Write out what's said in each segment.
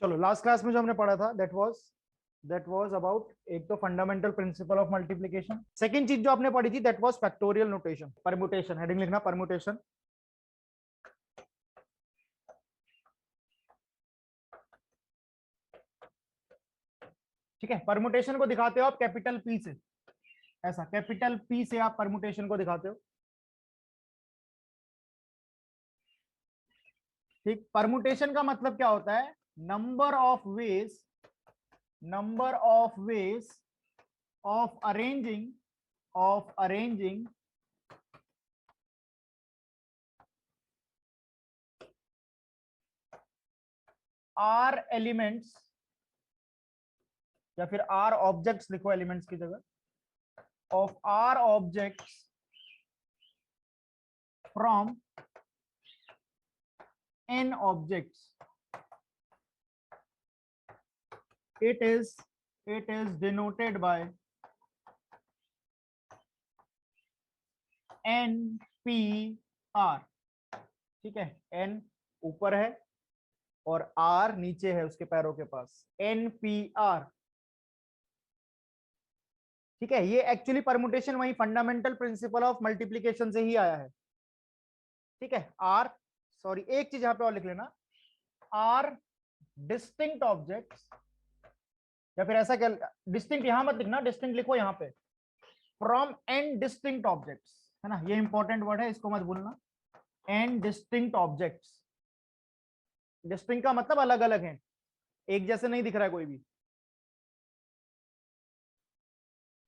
चलो last class में जो हमने पढ़ा था दैट वाज अबाउट एक तो fundamental principle of multiplication. Second चीज जो आपने पढ़ी थी that was factorial notation, permutation. Heading लिखना परम्यूटेशन। ठीक है, परम्यूटेशन को दिखाते हो आप कैपिटल पी से, ऐसा कैपिटल पी से आप परम्यूटेशन को दिखाते हो। ठीक, परम्यूटेशन का मतलब क्या होता है? Number of ways of arranging r elements, या फिर आर ऑब्जेक्ट्स लिखो एलिमेंट्स की जगह, of r objects from n objects. It is denoted by NPR। ठीक है, n ऊपर है और r नीचे है उसके पैरों के पास, NPR। ठीक है, ये एक्चुअली परमुटेशन वही फंडामेंटल प्रिंसिपल ऑफ मल्टीप्लिकेशन से ही आया है। ठीक है, आर, सॉरी एक चीज यहां पे और लिख लेना, आर डिस्टिंक्ट ऑब्जेक्ट्स, या फिर ऐसा क्या, डिस्टिंक्ट यहां मत लिखना, डिस्टिंक्ट लिखो यहां पे, फ्रॉम एन डिस्टिंक्ट ऑब्जेक्ट्स, है ना, ये इंपॉर्टेंट वर्ड है, इसको मत भूलना। एन डिस्टिंक्ट ऑब्जेक्ट्स, डिस्टिंक्ट का मतलब अलग अलग है, एक जैसे नहीं दिख रहा है कोई भी।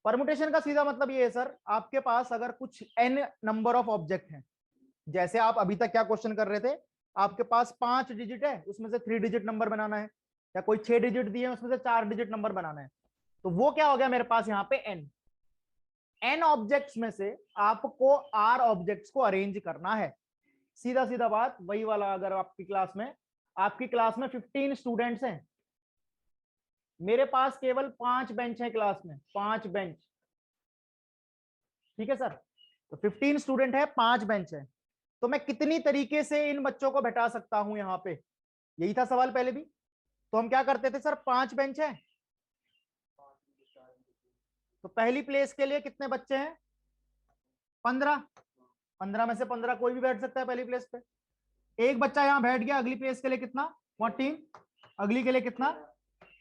परमुटेशन का सीधा मतलब ये है सर, आपके पास अगर कुछ एन नंबर ऑफ ऑब्जेक्ट हैं, जैसे आप अभी तक क्या क्वेश्चन कर रहे थे, आपके पास 5 डिजिट है, उसमें से 3 डिजिट नंबर बनाना है, या कोई 6 डिजिट दिए उसमें से 4 डिजिट नंबर बनाना है, तो वो क्या हो गया मेरे पास यहाँ पे एन ऑब्जेक्ट्स में से आपको आर ऑब्जेक्ट्स को अरेंज करना है। सीधा सीधा बात वही वाला, अगर आपकी क्लास में 15 स्टूडेंट्स हैं, मेरे पास केवल 5 बेंच है क्लास में, 5 बेंच। ठीक है सर, तो 15 स्टूडेंट है, 5 बेंच है, तो मैं कितनी तरीके से इन बच्चों को बैठा सकता हूं यहाँ पे, यही था सवाल पहले भी। तो हम क्या करते थे सर, 5 बेंच है, तो पहली प्लेस के लिए कितने बच्चे हैं? 15। 15 में से 15 कोई भी बैठ सकता है पहली प्लेस पे। एक बच्चा यहां बैठ गया, अगली प्लेस के लिए कितना? 14। अगली के लिए कितना?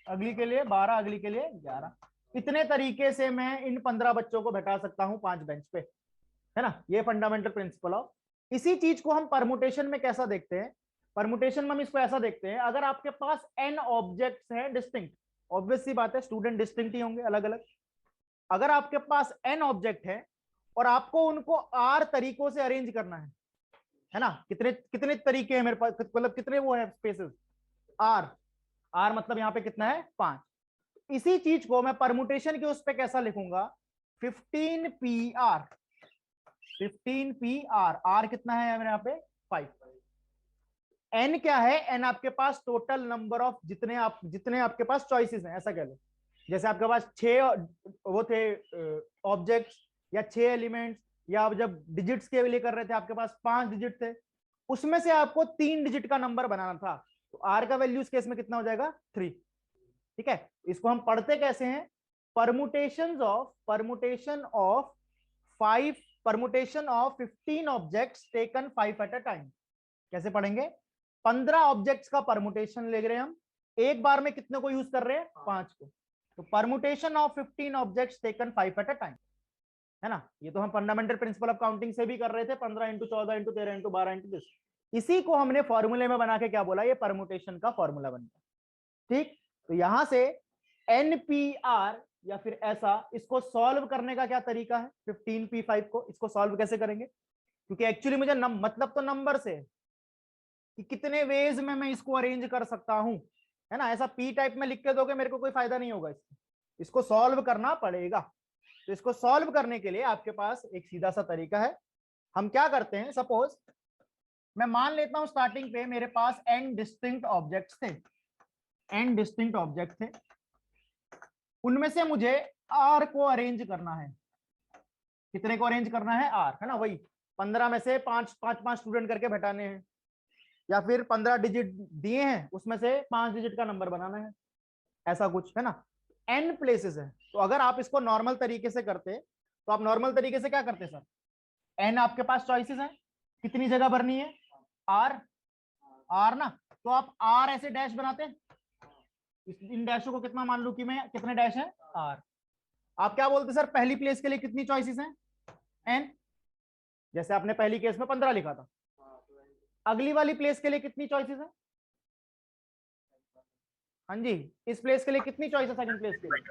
अगली के लिए 12, अगली के लिए 11। इतने तरीके से मैं इन 15 बच्चों को बैठा सकता हूं 5 बेंच पे, है ना, ये फंडामेंटल प्रिंसिपल ऑफ। इसी चीज को हम परमुटेशन में कैसा देखते हैं? परमुटेशन में हम इसको ऐसा देखते हैं, अगर आपके पास n ऑब्जेक्ट्स हैं डिस्टिंक्ट, ऑब्वियस सी बात है स्टूडेंट डिस्टिंक्ट ही होंगे, अलग अलग। अगर आपके पास n ऑब्जेक्ट है और आपको उनको r तरीकों से अरेंज करना है ना, कितने कितने तरीके हैं मेरे पास, मतलब कितने वो है स्पेसेस, r मतलब यहां पे कितना है? 5। इसी चीज को मैं परमुटेशन के उस पे कैसा लिखूंगा? 15PR। 15PR, r कितना है मेरे यहाँ पे? 5। n क्या है? n आपके पास टोटल नंबर ऑफ जितने आपके पास चॉइसेस हैं, ऐसा कह लो। जैसे आपके पास 6 वो थे ऑब्जेक्ट्स या 6 एलिमेंट्स, या आप जब डिजिट्स के लिए कर रहे थे आपके पास 5 डिजिट थे, उसमें से आपको 3 डिजिट का नंबर बनाना था, तो r का वैल्यू इस केस में कितना हो जाएगा? 3। ठीक है, इसको हम पढ़ते कैसे हैं? Permutation of 15 objects taken 5 at a time. कैसे पढ़ेंगे? 15 ऑब्जेक्ट्स का परमुटेशन ले रहे हैं हम, एक बार में कितने को यूज कर रहे हैं? 5 को। तो permutation of 15 objects taken 5 at a time, है ना, ये तो हम फंडामेंटल प्रिंसिपल ऑफ काउंटिंग से भी कर रहे थे, 15 इंटू 14 इंटू 13 इंटू 12 इंटू 10। इसी को हमने फॉर्मूले में बना के क्या बोला? ये परमुटेशन का फॉर्मूला बन गया। ठीक, तो यहां से एनपीआर या फिर ऐसा, इसको सॉल्व करने का क्या तरीका है? 15p5 को इसको सॉल्व कैसे करेंगे? क्योंकि एक्चुअली मुझे मतलब तो नंबर से कि कितने वेज में मैं इसको अरेंज कर सकता हूं, है ना, ऐसा पी टाइप में लिख के दोगे मेरे को कोई फायदा नहीं होगा, इसको सॉल्व करना पड़ेगा। तो इसको सॉल्व करने के लिए आपके पास एक सीधा सा तरीका है। हम क्या करते हैं, सपोज मैं मान लेता हूं स्टार्टिंग पे मेरे पास n डिस्टिंक्ट ऑब्जेक्ट्स थे, n डिस्टिंक्ट ऑब्जेक्ट थे, उनमें से मुझे r को अरेंज करना है। कितने को अरेंज करना है? r, है ना, वही 15 में से 5 5 5 स्टूडेंट करके बैठाने हैं। या फिर 15 डिजिट दिए हैं उसमें से 5 डिजिट का नंबर बनाना है, ऐसा कुछ है ना। n प्लेसेस है, तो अगर आप इसको नॉर्मल तरीके से करते तो आप नॉर्मल तरीके से क्या करते सर, n आपके पास चॉइसेस है, कितनी जगह भरनी है, r ना, तो आप r ऐसे डैश बनाते, इन डैशों को कितना मान लू कि मैं कितने डैश है r। आप क्या बोलते सर, पहली प्लेस के लिए कितनी चॉइसेस हैं, n, जैसे आपने पहली केस में 15 लिखा था। अगली वाली प्लेस के लिए कितनी चॉइसेस है, हाँ जी, इस प्लेस के लिए कितनी चॉइस है, सेकंड प्लेस के लिए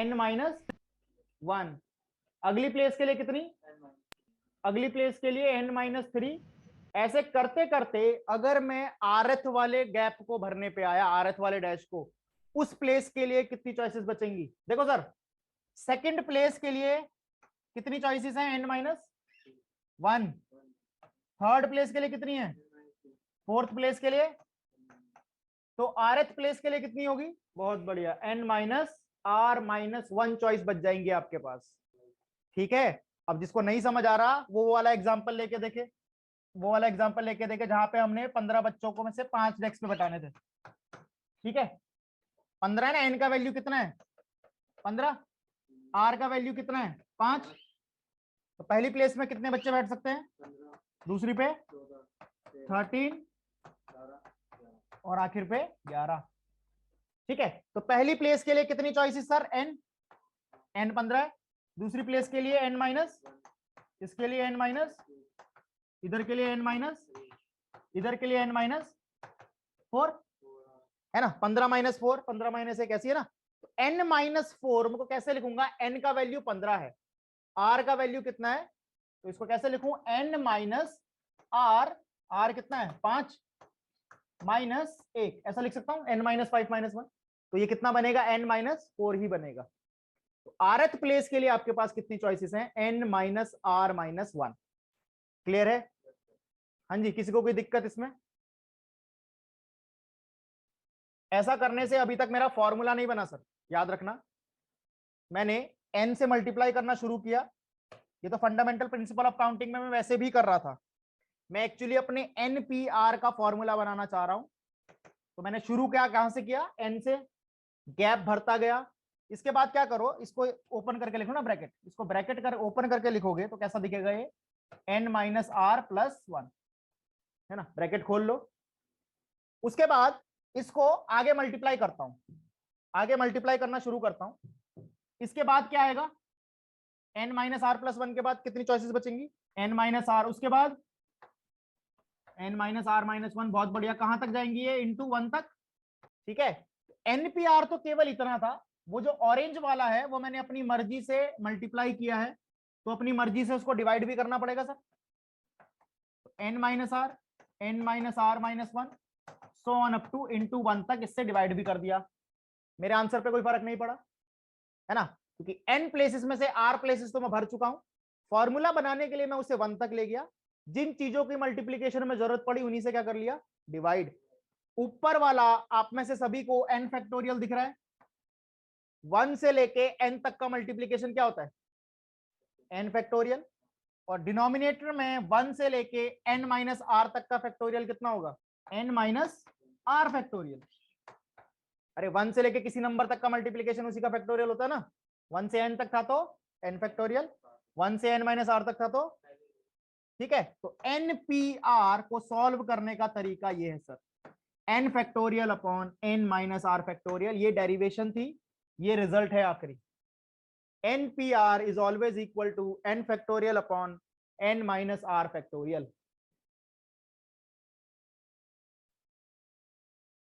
n-1। अगली प्लेस के लिए कितनी, अगली प्लेस के लिए n-3। ऐसे करते करते अगर मैं rth वाले गैप को भरने पे आया, rth वाले डैश को, उस प्लेस के लिए कितनी चॉइसेस बचेंगी, देखो सर, सेकंड प्लेस के लिए कितनी चॉइसेस हैं, n-1। थर्ड प्लेस के लिए कितनी है, फोर्थ प्लेस के लिए, तो rth प्लेस के लिए कितनी होगी, बहुत बढ़िया, n-r-1 चॉइस बच जाएंगी आपके पास। ठीक है, अब जिसको नहीं समझ आ रहा वो वाला एग्जांपल लेके देखे, वो वाला एग्जांपल लेके देखे जहां पे हमने 15 बच्चों को में से 5 डेस्क पे बताने थे। ठीक है, 15 है ना, n का वैल्यू कितना है 15, r का वैल्यू कितना है 5, तो पहली प्लेस में कितने बच्चे बैठ सकते हैं, दूसरी पे 13 और आखिर पे 11। ठीक है, तो पहली प्लेस के लिए कितनी चॉइसेस सर, n 15 है, दूसरी प्लेस के लिए n-, इसके लिए n-, इधर के लिए n-, इधर के लिए n-4 है ना, 15-4, 15-1 ऐसी है ना, तो n-4 मैं कैसे लिखूंगा, n का वैल्यू 15 है, r का वैल्यू कितना है, तो इसको कैसे लिखूं, n-r, r कितना है 5 -1, ऐसा लिख सकता हूं, n-5 -1, तो ये कितना बनेगा, n-4 ही बनेगा। तो rth प्लेस के लिए आपके पास कितनी चॉइसेस हैं, n-r-1। क्लियर है, हाँ जी, किसी को कोई दिक्कत इसमें, ऐसा करने से अभी तक मेरा फॉर्मूला नहीं बना सर, याद रखना, मैंने n से मल्टीप्लाई करना शुरू किया, ये तो फंडामेंटल प्रिंसिपल ऑफ काउंटिंग में मैं वैसे भी कर रहा था, मैं एक्चुअली अपने NPR का फॉर्मूला बनाना चाह रहा हूं, तो मैंने शुरू क्या कहां से किया, n से, गैप भरता गया, इसके बाद क्या करो, इसको ओपन करके लिखो ना ब्रैकेट, इसको ब्रैकेट कर ओपन करके लिखोगे तो कैसा दिखेगा ये, n-r+1 है ना, ब्रैकेट खोल लो, उसके बाद इसको आगे मल्टीप्लाई करता हूं, आगे मल्टीप्लाई करना शुरू करता हूं, इसके बाद क्या आएगा, n-r+1 के बाद कितनी चॉइसेस बचेंगी, n-r, उसके बाद n-r-1, बहुत बढ़िया, कहां तक जाएंगी ये, इंटू 1 तक। ठीक है, NPR तो केवल इतना था, वो जो ऑरेंज वाला है वो मैंने अपनी मर्जी से मल्टीप्लाई किया है, तो अपनी मर्जी से उसको डिवाइड भी करना पड़ेगा sir, n-r, n-r-1 so on up two into 1 तक, इससे डिवाइड भी कर दिया, मेरे आंसर पे कोई फर्क नहीं पड़ा है ना, क्योंकि n प्लेसेस में से r प्लेसेस तो मैं भर चुका हूं, फॉर्मूला बनाने के लिए मैं उसे 1 तक ले गया, जिन चीजों की मल्टीप्लीकेशन में जरूरत पड़ी उन्हीं से क्या कर लिया, डिवाइड। ऊपर वाला आप में से सभी को n फैक्टोरियल दिख रहा है, 1 से लेके n तक का मल्टीप्लीकेशन क्या होता है, n फैक्टोरियल, और डिनोमिनेटर में 1 से लेके n-r तक का फैक्टोरियल कितना होगा, n-r फैक्टोरियल। अरे 1 से लेके किसी नंबर तक का मल्टीप्लीकेशन उसी का फैक्टोरियल होता है ना, 1 से n तक था तो n फैक्टोरियल, 1 से n-r तक था तो, ठीक है, तो NPR को सॉल्व करने का तरीका ये है sir, n factorial upon n-r factorial, ये डेरिवेशन थी, ये रिजल्ट है आखिरी, NPR is always equal to n factorial upon n-r factorial.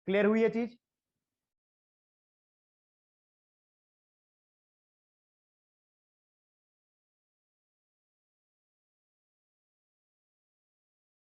Clear हुई ये चीज,